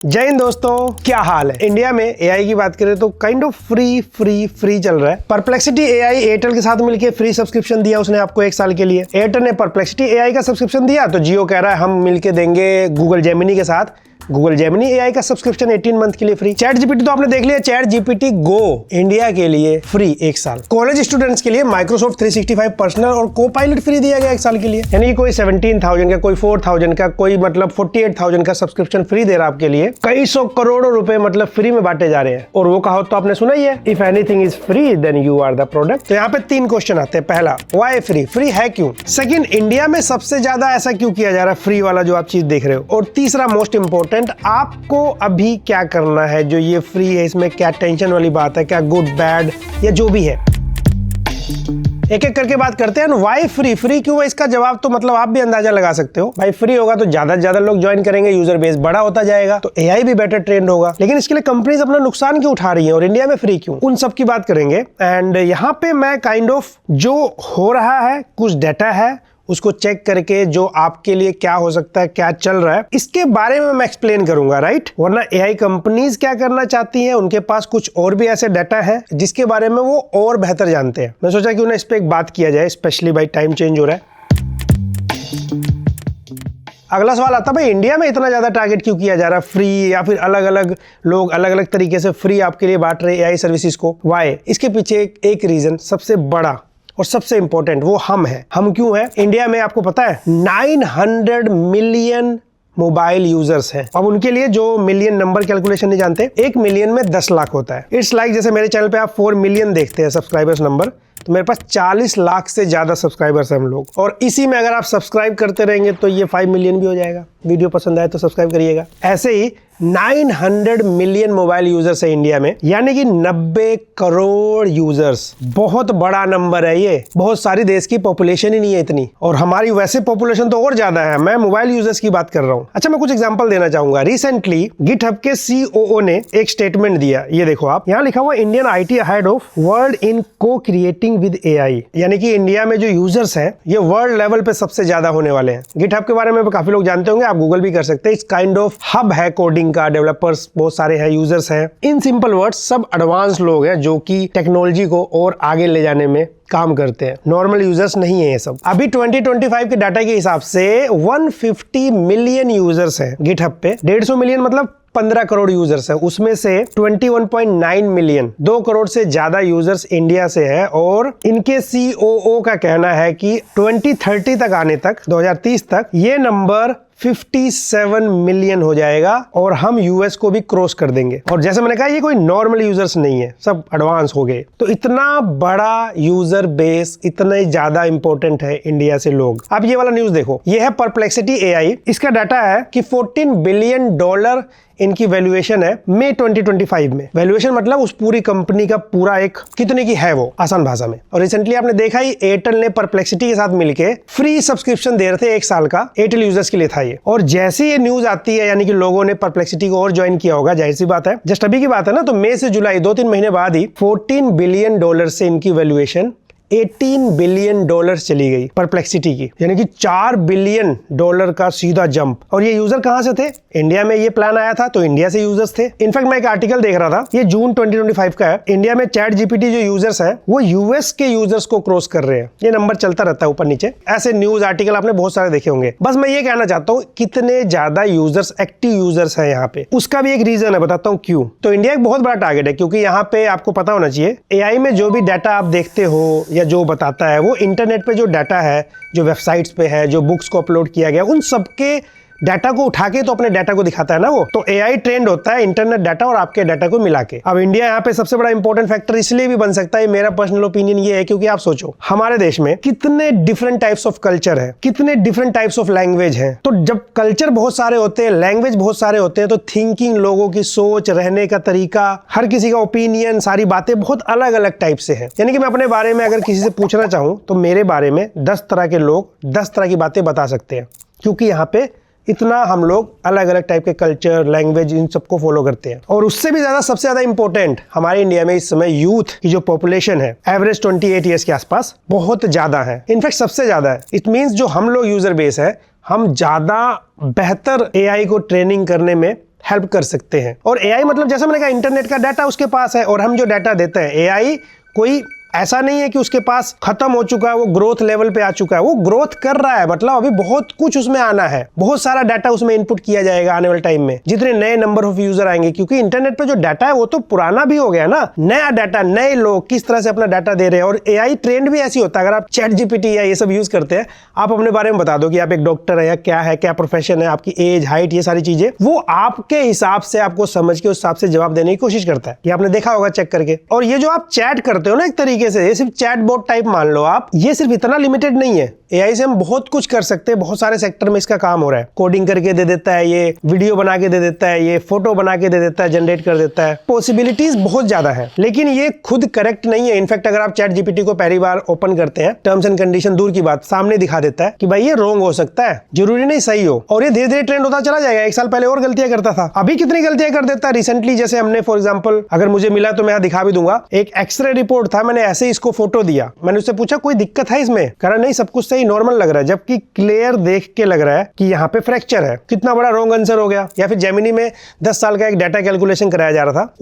जय हिंद दोस्तों, क्या हाल है। इंडिया में एआई की बात करें तो काइंड ऑफ फ्री चल रहा है। परप्लेक्सिटी एआई एयरटेल के साथ मिलकर फ्री सब्सक्रिप्शन दिया उसने आपको 1 साल के लिए। एयरटेल ने परप्लेक्सिटी एआई का सब्सक्रिप्शन दिया तो जियो कह रहा है हम मिलके देंगे गूगल जेमिनी के साथ गूगल जेमिनी एआई का सब्सक्रिप्शन 18 मंथ के लिए फ्री। चैट जीपीटी तो आपने देख लिया, चैट जीपीटी गो इंडिया के लिए फ्री 1 साल। कॉलेज स्टूडेंट्स के लिए माइक्रोसॉफ्ट 365 पर्सनल और को-पायलट फ्री दिया गया 1 साल के लिए। यानी कोई 17,000 का, कोई 4,000 का, कोई मतलब 48,000 का सब्सक्रिप्शन फ्री दे रहा है आपके लिए। कई सौ करोड़ों रुपए मतलब फ्री में बांटे जा रहे हैं। और वो कहावत तो आपने सुना ही है, if anything is free then you are the product. तो यहाँ पे 3 क्वेश्चन आते हैं। पहला, व्हाई फ्री? फ्री है क्यों? सेकंड, इंडिया में सबसे ज्यादा ऐसा क्यों किया जा रहा है फ्री वाला जो आप चीज देख रहे हो? और तीसरा मोस्ट इंपॉर्टेंट, आपको अभी क्या करना है जो ये फ्री है, इसमें क्या टेंशन वाली बात है, क्या गुड बैड या जो भी है, एक एक करके बात करते हैं। Why free? फ्री क्यों है इसका जवाब तो मतलब आप भी अंदाजा लगा सकते हो। भाई फ्री होगा तो ज्यादा से ज्यादा लोग ज्वाइन करेंगे, यूजर बेस बड़ा होता जाएगा तो एआई भी बेटर ट्रेंड होगा। लेकिन इसके लिए कंपनीज अपना नुकसान क्यों उठा रही हैं और इंडिया में फ्री क्यों, उन सब की बात करेंगे। एंड यहाँ पे मैं काइंड ऑफ जो हो रहा है, कुछ डाटा है उसको चेक करके जो आपके लिए क्या हो सकता है, क्या चल रहा है, इसके बारे में मैं एक्सप्लेन करूंगा, राइट। वरना एआई कंपनीज क्या करना चाहती हैं, उनके पास कुछ और भी ऐसे डाटा है जिसके बारे में वो और बेहतर जानते हैं। मैं सोचा कि उन्हें इस पे एक बात किया जाए, स्पेशली भाई टाइम चेंज हो रहा है। अगला सवाल आता है, भाई इंडिया में इतना ज्यादा टारगेट क्यों किया जा रहा है फ्री, या फिर अलग अलग लोग अलग अलग तरीके से फ्री आपके लिए बांट रहे एआई सर्विसेज को? वाई? इसके पीछे एक रीजन सबसे बड़ा और सबसे इंपॉर्टेंट, वो हम है। हम क्यों है? इंडिया में आपको पता है 900 मिलियन मोबाइल यूजर्स हैं। अब उनके लिए जो मिलियन नंबर कैलकुलेशन नहीं जानते, 1 मिलियन में 10 लाख होता है। इट्स लाइक जैसे मेरे चैनल पे आप 4 मिलियन देखते हैं सब्सक्राइबर्स नंबर, तो मेरे पास 40 लाख से ज्यादा सब्सक्राइबर्स हैं हम लोग। और इसी में अगर आप सब्सक्राइब करते रहेंगे तो ये 5 मिलियन भी हो जाएगा। वीडियो पसंद आए तो सब्सक्राइब करिएगा। ऐसे ही 900 मिलियन मोबाइल यूजर्स है इंडिया में, यानी कि 90 करोड़ यूजर्स। बहुत बड़ा नंबर है ये, बहुत सारी देश की पॉपुलेशन ही नहीं है इतनी, और हमारी वैसे पॉपुलेशन तो और ज्यादा है। मैं मोबाइल यूजर्स की बात कर रहा हूं। अच्छा, मैं कुछ एग्जांपल देना चाहूंगा। रिसेंटली गिटहब के सीओओ ने एक स्टेटमेंट दिया, ये देखो आप, यहाँ लिखा हुआ Indian IT ahead of world in को क्रिएटिंग विद एआई। यानी कि इंडिया में जो यूजर्स हैं ये वर्ल्ड लेवल पे सबसे ज्यादा होने वाले हैं। गिटहब के बारे में काफी लोग जानते होंगे, आप गूगल भी कर सकते हैं। इट्स काइंड ऑफ हब है कोडिंग का, डेवलपर्स बहुत सारे हैं, यूजर्स हैं। इन सिंपल वर्ड्स, सब एडवांस लोग हैं जो कि टेक्नोलॉजी को और आगे ले जाने में काम करते हैं। नॉर्मल यूजर्स नहीं है ये सब। अभी 2025 के डाटा के हिसाब से 150 मिलियन यूजर्स हैं गिटहब पे। 150 मिलियन मतलब 15 करोड़ यूजर्स है, उसमें से 21.9 मिलियन, 2 करोड़ से ज्यादा यूजर्स इंडिया से है। और इनके सीओओ का कहना है कि 2030 तक आने तक, 2030 तक ये नंबर 57 मिलियन हो जाएगा और हम यूएस को भी क्रॉस कर देंगे। और जैसे मैंने कहा, ये कोई नॉर्मल यूजर्स नहीं है, सब एडवांस हो गए। तो इतना बड़ा यूजर बेस, इतने ज्यादा इंपॉर्टेंट है इंडिया से लोग। अब ये वाला न्यूज देखो, ये है परप्लेक्सिटी एआई। इसका डाटा है कि $14 बिलियन इनकी वैल्यूएशन है मई 2025 में। वैल्यूएशन मतलब उस पूरी कंपनी का पूरा एक कितने की है वो, आसान भाषा में। और रिसेंटली आपने देखा ही, एयरटेल ने परप्लेक्सिटी के साथ मिलके फ्री सब्सक्रिप्शन दे रहे थे 1 साल का, एयरटेल यूजर्स के लिए था ये। और जैसे ये न्यूज आती है, यानी कि लोगों ने परप्लेक्सिटी को और ज्वाइन किया होगा, जाहिर सी बात है, जस्ट अभी की बात है ना, तो मई से जुलाई 2-3 महीने बाद ही $14 बिलियन से इनकी वैल्यूएशन $18 बिलियन चली गई परप्लेक्सिटी की। यानी कि $4 बिलियन का सीधा जंप। और ये यूजर कहां से थे? इंडिया में ये प्लान आया था तो इंडिया से यूजर्स थे। इनफैक्ट मैं एक आर्टिकल देख रहा था, ये जून 2025 का है। इंडिया में चैट जीपीटी जो यूजर्स हैं वो यूएस के यूजर्स को क्रॉस कर रहे हैं। ये नंबर चलता रहता है ऊपर नीचे। ऐसे न्यूज आर्टिकल आपने बहुत सारे देखे होंगे। बस मैं ये कहना चाहता हूँ, कितने ज्यादा यूजर्स, एक्टिव यूजर्स हैं यहाँ पे, उसका भी एक रीजन है, बताता हूँ क्यों। तो इंडिया एक बहुत बड़ा टारगेट है, क्योंकि यहाँ पे आपको पता होना चाहिए, एआई में जो भी डाटा आप देखते हो या जो बताता है, वो इंटरनेट पे जो डाटा है, जो वेबसाइट्स पे है, जो बुक्स को अपलोड किया गया, उन सबके डाटा को उठा के तो अपने डाटा को दिखाता है ना वो। तो एआई ट्रेंड होता है इंटरनेट डाटा और आपके डाटा को मिला के। अब इंडिया यहाँ पे सबसे बड़ा इंपॉर्टेंट फैक्टर इसलिए भी बन सकता है, मेरा पर्सनल ओपिनियन ये है, क्योंकि आप सोचो हमारे देश में कितने डिफरेंट टाइप्स ऑफ कल्चर है, कितने डिफरेंट टाइप्स ऑफ लैंग्वेज है। तो जब कल्चर बहुत सारे होते हैं, लैंग्वेज बहुत सारे होते हैं, तो थिंकिंग, लोगों की सोच, रहने का तरीका, हर किसी का ओपिनियन, सारी बातें बहुत अलग अलग टाइप से है। यानी कि मैं अपने बारे में अगर किसी से पूछना चाहूं तो मेरे बारे में 10 तरह के लोग 10 तरह की बातें बता सकते हैं, क्योंकि यहाँ पे इतना हम लोग अलग अलग टाइप के कल्चर, लैंग्वेज, इन सबको फॉलो करते हैं। और उससे भी ज्यादा, सबसे ज्यादा इंपॉर्टेंट, हमारे इंडिया में इस समय यूथ की जो पॉपुलेशन है, एवरेज 28 ईयर्स के आसपास, बहुत ज्यादा है। इनफैक्ट सबसे ज्यादा है। इट मीन्स जो हम लोग यूजर बेस है, हम ज्यादा बेहतर एआई को ट्रेनिंग करने में हेल्प कर सकते हैं। और एआई मतलब जैसे मैंने कहा इंटरनेट का डाटा उसके पास है और हम जो डाटा देते हैं, एआई कोई ऐसा नहीं है कि उसके पास खत्म हो चुका है, वो ग्रोथ लेवल पे आ चुका है, वो ग्रोथ कर रहा है, मतलब अभी बहुत कुछ उसमें आना है, बहुत सारा डाटा उसमें इनपुट किया जाएगा आने वाले टाइम में, जितने नए नंबर ऑफ यूजर आएंगे, क्योंकि इंटरनेट पे जो डाटा है वो तो पुराना भी हो गया ना, नया डाटा, नए लोग किस तरह से अपना डाटा दे रहे हैं। और एआई ट्रेंड भी ऐसी होता है, अगर आप चैट जीपीटी या ये सब यूज करते हैं, आप अपने बारे में बता दो कि आप एक डॉक्टर है या क्या है, क्या प्रोफेशन है, आपकी एज, हाइट, ये सारी चीजें, वो आपके हिसाब से आपको समझ के उस हिसाब से जवाब देने की कोशिश करता है। ये आपने देखा होगा चेक करके। और ये जो आप चैट करते हो ना, एक तरीके से ये सिर्फ चैट बोट टाइप मान लो आप, ये सिर्फ इतना लिमिटेड नहीं है। एआई से हम बहुत कुछ कर सकते हैं, बहुत सारे सेक्टर में इसका काम हो रहा है। कोडिंग करके दे देता है, ये वीडियो बना के दे देता है, ये फोटो बना के दे देता है, जनरेट कर देता है। पॉसिबिलिटीज बहुत ज्यादा है, लेकिन ये खुद करेक्ट नहीं है। इनफैक्ट अगर आप चैट जीपीटी को पहली बार ओपन करते हैं, टर्म्स एंड कंडीशन दूर की बात, सामने दिखा देता है कि भाई ये रॉन्ग हो सकता है, जरूरी नहीं सही हो। और ये धीरे धीरे ट्रेंड होता चला जाएगा। एक साल पहले और गलतियां करता था, अभी कितनी गलतियां कर देता है। रिसेंटली जैसे हमने फॉर एग्जाम्पल, अगर मुझे मिला तो मैं यहाँ दिखा भी दूंगा, एक एक्सरे रिपोर्ट था, मैंने ऐसे इसको फोटो दिया, मैंने उससे पूछा कोई दिक्कत है इसमें, कहा नहीं सब कुछ सही नॉर्मल लग रहा है, जबकि क्लियर देख के लग रहा है कि यहाँ पे फ्रैक्चर है। कितना बड़ा रॉन्ग आंसर हो गया। या फिर जेमिनी में 10 साल का एक डाटा कैलकुलेशन कराया जा रहा था,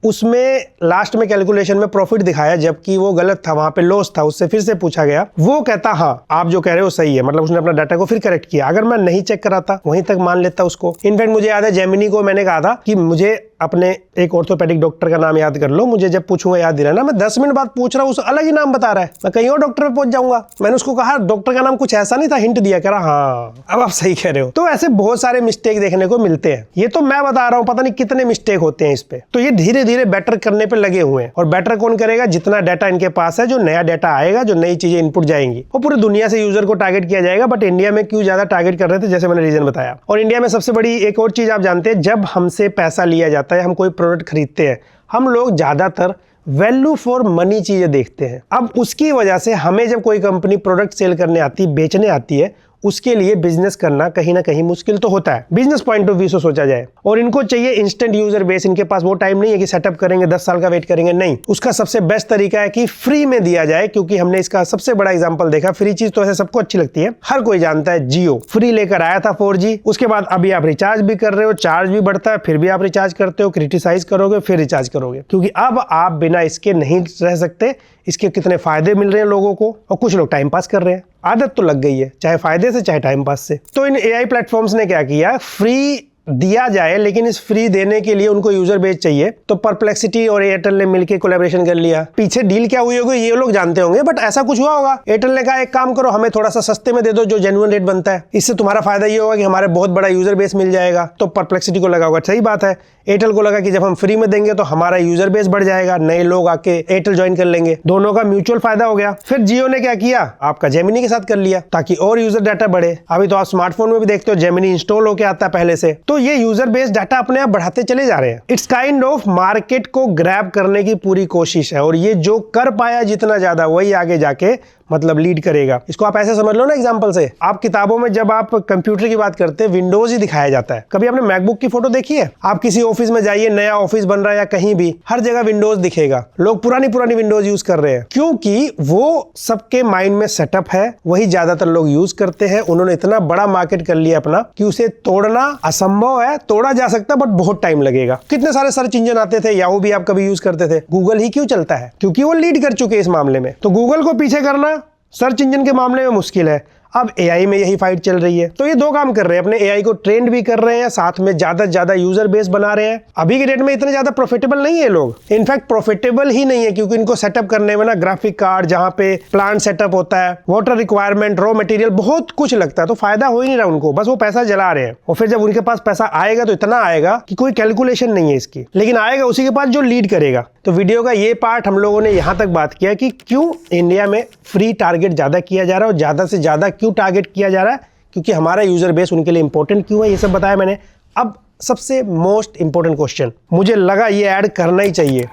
उसमें लास्ट में कैलकुलेशन में प्रॉफिट दिखाया, जबकि वो गलत था, वहां पे लॉस था। उससे फिर से पूछा गया, वो कहता हाँ आप जो कह रहे हो सही है, मतलब उसने अपना डाटा को फिर करेक्ट किया। अगर मैं नहीं चेक कराता, वहीं तक मान लेता उसको। इनफैक्ट मुझे याद है जेमिनी को मैंने कहा था कि मुझे अपने एक ऑर्थोपेडिक डॉक्टर का नाम याद कर लो, मुझे जब पूछूंगा याद दिलाना। मैं 10 मिनट बाद पूछ रहा हूँ, उस अलग ही नाम बता रहा है, मैं कहीं और डॉक्टर पे पहुंच जाऊंगा। मैंने उसको कहा डॉक्टर का नाम कुछ ऐसा नहीं था, हिंट दिया, कह रहा हाँ अब आप सही कह रहे हो। तो ऐसे बहुत सारे मिस्टेक देखने को मिलते हैं। ये तो मैं बता रहा हूँ, पता नहीं कितने मिस्टेक होते हैं इस पे। तो ये धीरे धीरे बेटर करने पे लगे हुए हैं। और बेटर कौन करेगा? जितना डाटा इनके पास है, जो नया डाटा आएगा, जो नई चीजें इनपुट जाएंगी, वो पूरी दुनिया से यूजर को टारगेट किया जाएगा। बट इंडिया में क्यों ज्यादा टारगेट कर रहे थे, जैसे मैंने रीजन बताया। और इंडिया में सबसे बड़ी एक और चीज आप जानते हैं, जब हमसे पैसा लिया जाता है, हम कोई प्रोडक्ट खरीदते हैं, हम लोग ज्यादातर वैल्यू फॉर मनी चीजें देखते हैं। अब उसकी वजह से हमें जब कोई कंपनी प्रोडक्ट सेल करने आती है, बेचने आती है, उसके लिए बिजनेस करना कहीं ना कहीं मुश्किल तो होता है, बिजनेस पॉइंट ऑफ व्यू से सोचा जाए। और इनको चाहिए इंस्टेंट यूजर बेस। इनके पास वो टाइम नहीं है कि सेटअप करेंगे, 10 साल का वेट करेंगे, नहीं। उसका सबसे बेस्ट तरीका है कि फ्री में दिया जाए, क्योंकि हमने इसका सबसे बड़ा एग्जांपल देखा। फ्री चीज तो ऐसे सबको अच्छी लगती है, हर कोई जानता है। जियो फ्री लेकर आया था 4G, उसके बाद अभी आप रिचार्ज भी कर रहे हो, चार्ज भी बढ़ता है, फिर भी आप रिचार्ज करते हो, क्रिटिसाइज करोगे, फिर रिचार्ज करोगे, क्योंकि अब आप बिना इसके नहीं रह सकते। इसके कितने फायदे मिल रहे हैं लोगों को, और कुछ लोग टाइम पास कर रहे हैं। आदत तो लग गई है, चाहे फायदे से चाहे टाइम पास से। तो इन एआई प्लेटफॉर्म्स ने क्या किया, फ्री दिया जाए, लेकिन इस फ्री देने के लिए उनको यूजर बेस चाहिए। तो परप्लेक्सिटी और एयरटेल ने मिलकर कोलैबोरेशन कर लिया। पीछे डील क्या हुई होगी ये लोग जानते होंगे, बट ऐसा कुछ हुआ होगा। एयरटेल ने कहा एक काम करो, हमें थोड़ा सा सस्ते में दे दो, जो जेन्युइन रेट बनता है, इससे तुम्हारा फायदा ये होगा कि हमारे बहुत बड़ा यूजर बेस मिल जाएगा। तो परप्लेक्सिटी को लगा होगा सही बात है। एयरटेल को लगा कि जब हम फ्री में देंगे तो हमारा यूजर बेस बढ़ जाएगा, नए लोग आके एयरटेल ज्वाइन कर लेंगे, दोनों का म्यूचुअल फायदा हो गया। फिर जियो ने क्या किया, आपका जेमिनी के साथ कर लिया, ताकि और यूजर डाटा बढ़े। अभी तो आप स्मार्टफोन में भी देखते हो जेमिनी इंस्टॉल होकर आता है पहले से। तो ये यूजर बेस डाटा अपने आप बढ़ाते चले जा रहे हैं। इट्स काइंड ऑफ मार्केट को ग्रैब करने की पूरी कोशिश है। और ये जो कर पाया जितना ज्यादा, वही आगे जाके मतलब लीड करेगा। इसको आप ऐसे समझ लो ना, एग्जांपल से, आप किताबों में जब आप कंप्यूटर की बात करते हैं, विंडोज ही दिखाया जाता है। कभी आपने मैकबुक की फोटो देखी है? आप किसी ऑफिस में जाइए, नया ऑफिस बन रहा है या कहीं भी, हर जगह विंडोज दिखेगा। लोग पुरानी पुरानी विंडोज यूज कर रहे हैं, क्योंकि वो सबके माइंड में सेटअप है, वही ज्यादातर लोग यूज करते हैं। उन्होंने इतना बड़ा मार्केट कर लिया अपना कि उसे तोड़ना असंभव है। तोड़ा जा सकता है, बट बहुत टाइम लगेगा। कितने सारे सर्च इंजन आते थे, याहू भी आप कभी यूज करते थे। गूगल ही क्यों चलता है? क्योंकि वो लीड कर चुके इस मामले में। तो गूगल को पीछे करना सर्च इंजन के मामले में मुश्किल है। अब एआई में यही फाइट चल रही है। तो ये दो काम कर रहे हैं, अपने एआई को ट्रेंड भी कर रहे हैं, साथ में ज्यादा से ज्यादा यूजर बेस बना रहे हैं। अभी के डेट में इतने ज्यादा प्रॉफिटेबल नहीं है लोग, इनफैक्ट प्रॉफिटेबल ही नहीं है, क्योंकि इनको सेटअप करने में ना ग्राफिक कार्ड, जहां पे प्लांट सेटअप होता है, वाटर रिक्वायरमेंट, रॉ मटेरियल, बहुत कुछ लगता है। तो फायदा हो ही नहीं रहा उनको, बस वो पैसा जला रहे हैं। और फिर जब उनके पास पैसा आएगा तो इतना आएगा कि कोई कैलकुलेशन नहीं है इसकी, लेकिन आएगा उसी के पास जो लीड करेगा। तो वीडियो का ये पार्ट हम लोगों ने यहां तक बात किया कि क्यों इंडिया में फ्री टारगेट ज्यादा किया जा रहा है, और ज्यादा से ज्यादा क्यों टारगेट किया जा रहा है, क्योंकि हमारा यूजर बेस उनके लिए इंपॉर्टेंट क्यों है, ये सब बताया मैंने। अब सबसे मोस्ट इंपॉर्टेंट क्वेश्चन मुझे लगा ये ऐड करना ही चाहिए।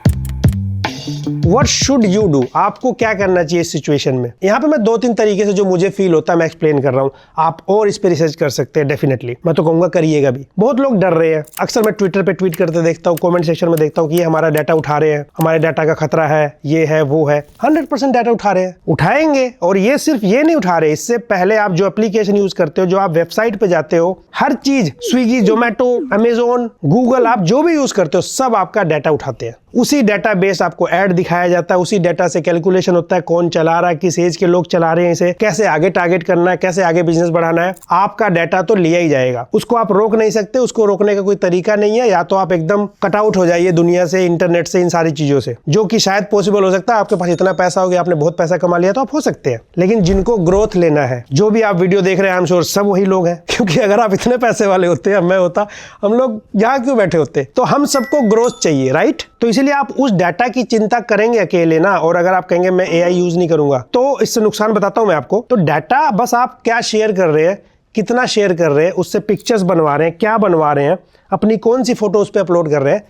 व्हाट शुड यू डू, आपको क्या करना चाहिए इस सिचुएशन में। यहाँ पे मैं 2-3 तरीके से जो मुझे फील होता है मैं एक्सप्लेन कर रहा हूँ, आप और इस पे रिसर्च कर सकते हैं। डेफिनेटली मैं तो कहूंगा करिएगा भी। बहुत लोग डर रहे हैं, अक्सर मैं ट्विटर पे ट्वीट करते देखता हूँ, कमेंट सेक्शन में देखता हूँ कि ये हमारा डाटा उठा रहे हैं, हमारे डाटा का खतरा है, ये है वो है। 100% डाटा उठा रहे हैं, उठाएंगे। और ये सिर्फ ये नहीं उठा रहे, इससे पहले आप जो एप्लीकेशन यूज करते हो, जो आप वेबसाइट पे जाते हो, हर चीज स्विगी, जोमेटो, अमेजोन, गूगल, आप जो भी यूज करते हो सब आपका डाटा उठाते हैं। उसी डाटा बेस आपको ऐड दिखाया जाता है, उसी डाटा से कैलकुलेशन होता है कौन चला रहा है, किस एज के लोग चला रहे हैं, इसे कैसे आगे टारगेट करना है, कैसे आगे बिजनेस बढ़ाना है। आपका डाटा तो लिया ही जाएगा, उसको आप रोक नहीं सकते, उसको रोकने का कोई तरीका नहीं है। या तो आप एकदम कट आउट हो जाइए दुनिया से, इंटरनेट से, इन सारी चीजों से, जो कि शायद पॉसिबल हो सकता है। आपके पास इतना पैसा हो गया, आपने बहुत पैसा कमा लिया तो आप हो सकते हैं। लेकिन जिनको ग्रोथ लेना है, जो भी आप वीडियो देख रहे हैं, आई एम श्योर सब वही लोग हैं। क्योंकि अगर आप इतने पैसे वाले होते हैं, मैं होता, हम लोग यहाँ क्यों बैठे होते। तो हम सबको ग्रोथ चाहिए, राइट। तो इसीलिए आप उस डाटा की चिंता करेंगे अकेले ना। और अगर आप कहेंगे मैं एआई यूज नहीं करूंगा, तो इससे नुकसान बताता हूं मैं आपको। तो डाटा बस आप क्या शेयर कर रहे हैं, कितना शेयर कर रहे हैं, उससे पिक्चर्स बनवा रहे हैं, क्या बनवा रहे हैं, अपनी कौन सी फोटो उस पर अपलोड कर रहे हैं,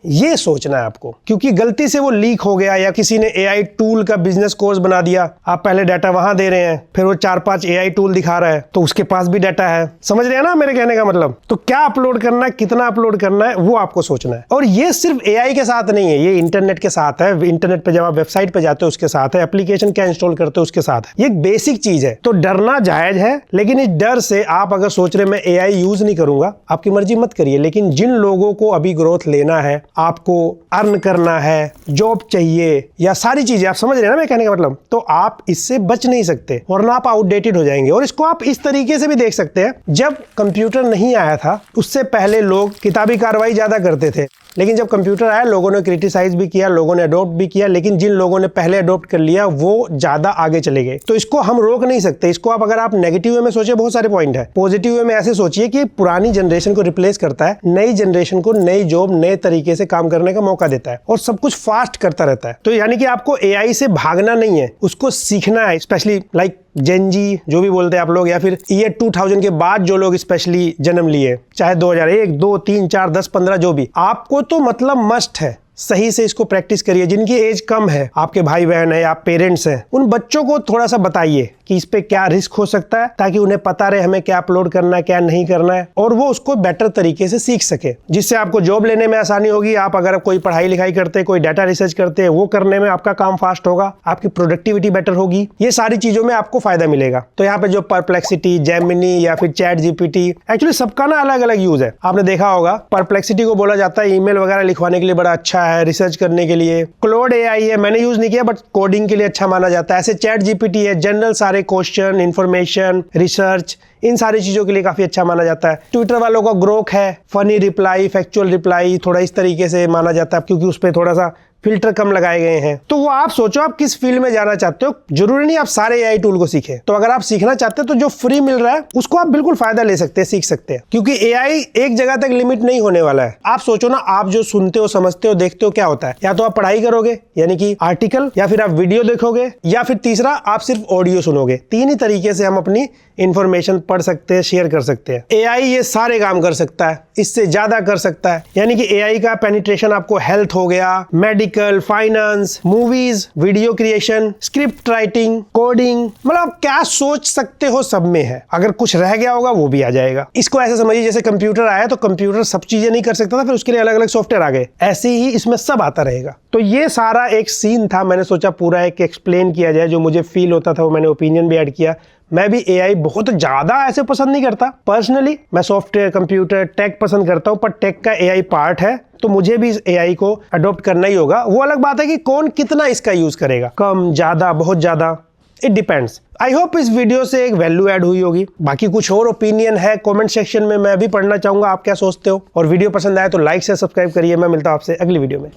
ये सोचना है आपको। क्योंकि गलती से वो लीक हो गया या किसी ने एआई टूल का बिजनेस कोर्स बना दिया, आप पहले डाटा वहां दे रहे हैं, फिर वो 4-5 एआई टूल दिखा रहा है, तो उसके पास भी डाटा है। समझ रहे हैं ना मेरे कहने का मतलब। तो क्या अपलोड करना है, कितना अपलोड करना है, वो आपको सोचना है। और ये सिर्फ एआई के साथ नहीं है, ये इंटरनेट के साथ है। इंटरनेट पे जब आप वेबसाइट पे जाते हो उसके साथ है, एप्लीकेशन क्या इंस्टॉल करते हो उसके साथ है। ये एक बेसिक चीज है। तो डरना जायज है, लेकिन इस डर से आप अगर सोच रहे मैं एआई यूज नहीं करूंगा, आपकी मर्जी, मत करिए। लेकिन जिन लोगों को अभी ग्रोथ लेना है, आपको अर्न करना है, जॉब चाहिए, या सारी चीजें, आप समझ रहे हैं ना मैं कहने का मतलब, तो आप इससे बच नहीं सकते, वरना आप आउटडेटेड हो जाएंगे। और इसको आप इस तरीके से भी देख सकते हैं, जब कंप्यूटर नहीं आया था उससे पहले लोग किताबी कार्रवाई ज्यादा करते थे, लेकिन जब कंप्यूटर आया लोगों ने क्रिटिसाइज भी किया, लोगों ने अडॉप्ट भी किया। लेकिन जिन लोगों ने पहले अडॉप्ट कर लिया वो ज्यादा आगे चले गए। तो इसको हम रोक नहीं सकते। इसको आप अगर आप नेगेटिव वे में सोचिए, बहुत सारे पॉइंट है। पॉजिटिव वे में ऐसे सोचिए कि पुरानी जनरेशन को रिप्लेस करता है, नई जनरेशन को नई जॉब, नए तरीके से काम करने का मौका देता है, और सब कुछ फास्ट करता रहता है। तो यानी कि आपको एआई से भागना नहीं है, उसको सीखना है। स्पेशली लाइक जेनजी जो भी बोलते हैं आप लोग, या फिर ईयर 2000 के बाद जो लोग स्पेशली जन्म लिए, चाहे 2001, 2, 3, 4, 10, 15 जो भी, आपको तो मतलब मस्ट है सही से इसको प्रैक्टिस करिए। जिनकी एज कम है, आपके भाई बहन है या पेरेंट्स हैं, उन बच्चों को थोड़ा सा बताइए कि इस पे क्या रिस्क हो सकता है, ताकि उन्हें पता रहे हमें क्या अपलोड करना है, क्या नहीं करना है, और वो उसको बेटर तरीके से सीख सके, जिससे आपको जॉब लेने में आसानी होगी। आप अगर कोई पढ़ाई लिखाई करते हैं, कोई डाटा रिसर्च करते हैं, वो करने में आपका काम फास्ट होगा, आपकी प्रोडक्टिविटी बेटर होगी। ये सारी चीजों में आपको फायदा मिलेगा। तो यहाँ पे जो परप्लेक्सिटी, जेमिनी या फिर चैट जीपीटी, एक्चुअली सबका ना अलग अलग यूज है। आपने देखा होगा परप्लेक्सिटी को बोला जाता है ईमेल वगैरह लिखवाने के लिए बड़ा अच्छा है, रिसर्च करने के लिए। क्लोड एआई है, मैंने यूज नहीं किया, बट कोडिंग के लिए अच्छा माना जाता है। ऐसे चैट जीपीटी है, जनरल सारे क्वेश्चन, इंफॉर्मेशन, रिसर्च, इन सारी चीजों के लिए काफी अच्छा माना जाता है। ट्विटर वालों का ग्रोक है, फनी रिप्लाई, फैक्चुअल रिप्लाई, थोड़ा इस तरीके से माना जाता है, क्योंकि उस पर थोड़ा सा फिल्टर कम लगाए गए हैं। तो वो आप सोचो आप किस फील्ड में जाना चाहते हो। जरूरी नहीं आप सारे एआई टूल को सीखें। तो अगर आप सीखना चाहते हो तो जो फ्री मिल रहा है उसको आप बिल्कुल फायदा ले सकते हैं, सीख सकते हैं। क्योंकि एआई एक जगह तक लिमिट नहीं होने वाला है। आप सोचो ना, आप जो सुनते हो, समझते हो, देखते हो, क्या होता है, या तो आप पढ़ाई करोगे यानी कि आर्टिकल, या फिर आप वीडियो देखोगे, या फिर तीसरा आप सिर्फ ऑडियो सुनोगे। तीन ही तरीके से हम अपनी इंफॉर्मेशन पढ़ सकते हैं, शेयर कर सकते हैं। एआई ये सारे काम कर सकता है, इससे ज्यादा कर सकता है। यानी कि एआई का पेनिट्रेशन आपको हेल्थ हो गया, medical, finance, movies, video creation, script writing, coding, मतलब आप क्या सोच सकते हो सब में है। अगर कुछ रह गया होगा वो भी आ जाएगा। इसको ऐसे समझिए जैसे कंप्यूटर आया तो कंप्यूटर सब चीजें नहीं कर सकता था, फिर उसके लिए अलग अलग सॉफ्टवेयर आ गए। ऐसे ही इसमें सब आता रहेगा। तो ये सारा एक सीन था, मैंने सोचा पूरा एक एक्सप्लेन किया जाए। जो मुझे फील होता था वो मैंने ओपिनियन भी ऐड किया। मैं भी एआई बहुत ज्यादा ऐसे पसंद नहीं करता पर्सनली। मैं सॉफ्टवेयर, कंप्यूटर, टेक पसंद करता हूं, पर टेक का एआई पार्ट है, तो मुझे भी इस एआई को अडॉप्ट करना ही होगा। वो अलग बात है कि कौन कितना इसका यूज करेगा, कम, ज्यादा, बहुत ज्यादा, इट डिपेंड्स। आई होप इस वीडियो से एक वैल्यू ऐड हुई होगी। बाकी कुछ और ओपिनियन है कमेंट सेक्शन में, मैं भी पढ़ना चाहूंगा आप क्या सोचते हो। और वीडियो पसंद आए तो लाइक से सब्सक्राइब करिए। मैं मिलता हूं आपसे अगली वीडियो में।